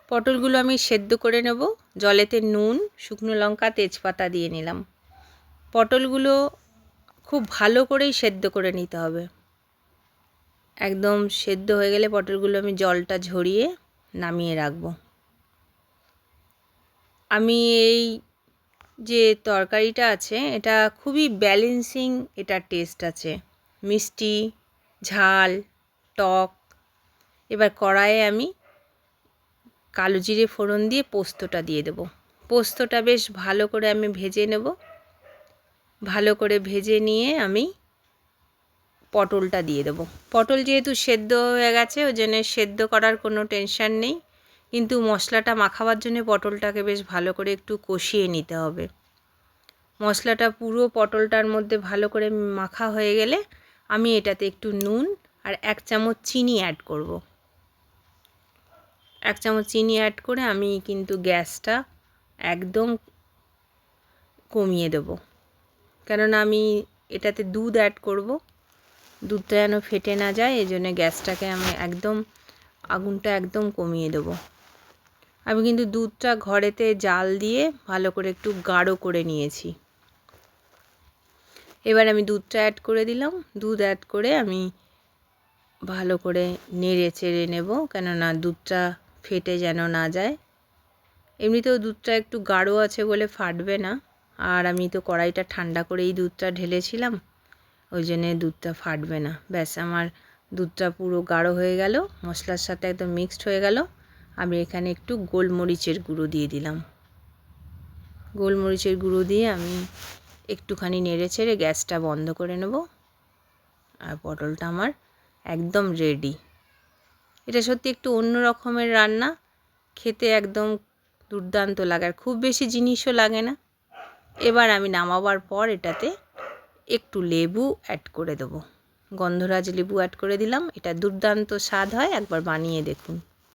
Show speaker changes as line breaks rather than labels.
পটলগুলো আমি সেদ্ধ করে নেব। জলেতে নুন, শুকনো লঙ্কা, তেজপাতা দিয়ে নিলাম। পটলগুলো খুব ভালো করেই সেদ্ধ করে নিতে হবে। একদম সেদ্ধ হয়ে গেলে পটলগুলো আমি জলটা ঝরিয়ে নামিয়ে রাখব। আমি এই যে তরকারিটা আছে এটা খুবই ব্যালেন্সিং, এটার টেস্ট আছে, মিষ্টি, ঝাল, টক। এবার কড়াইয়ে আমি কালো জিরে ফোড়ন দিয়ে পোস্তটা দিয়ে দেব। পোস্তটা বেশ ভালো করে আমি ভেজে নেব। ভালো করে ভেজে নিয়ে আমি পটলটা দিয়ে দেব। পটল যেহেতু সেদ্ধ হয়ে গেছে ওই জন্য সেদ্ধ করার কোনো টেনশান নেই, কিন্তু মশলাটা মাখাবার জন্য পটলটাকে বেশ ভালো করে একটু কষিয়ে নিতে হবে। মশলাটা পুরো পটলটার মধ্যে ভালো করে মাখা হয়ে গেলে আমি এটাতে একটু নুন আর 1 চামচ চিনি অ্যাড করব। 1 চামচ চিনি অ্যাড করে আমি কিন্তু গ্যাসটা একদম কমিয়ে দেব, কেননা আমি এটাতে দুধ অ্যাড করব। দুধটা যেন ফেটে না যায়, এই জন্য গ্যাসটাকে আমি আগুনটা একদম কমিয়ে দেব। আমি কিন্তু দুধটা ঘরেতে জাল দিয়ে ভালো করে একটু গাঢ় করে নিয়েছি। এবার আমি দুধটা অ্যাড করে দিলাম। দুধ অ্যাড করে আমি ভালো করে নেড়ে চেড়ে নেব, কেননা দুধটা ফেটে যেন না যায়। এমনিতেও দুধটা একটু গাঢ় আছে বলে ফাটবে না, আর আমি তো কড়াইটা ঠান্ডা করেই দুধটা ঢেলেছিলাম, ওই জন্যে দুধটা ফাটবে না। ব্যাস, আমার দুধটা পুরো গাঢ় হয়ে গেল, মশলার সাথে একদম মিক্সড হয়ে গেল। আমি এখানে একটু গোলমরিচের গুঁড়ো দিয়ে দিলাম। গোলমরিচের গুঁড়ো দিয়ে আমি একটুখানি নেড়ে চেড়ে গ্যাসটা বন্ধ করে নেব। আর পটলটা আমার একদম রেডি। এটা সত্যি একটু অন্য রকমের রান্না, খেতে একদম দুর্দান্ত লাগে, আর খুব বেশি জিনিসও লাগে না। এবার আমি নামাবার পর এটাতে একটু লেবু অ্যাড করে দেবো। গন্ধরাজ লেবু অ্যাড করে দিলাম। এটা দুর্দান্ত স্বাদ হয়, একবার বানিয়ে দেখুন।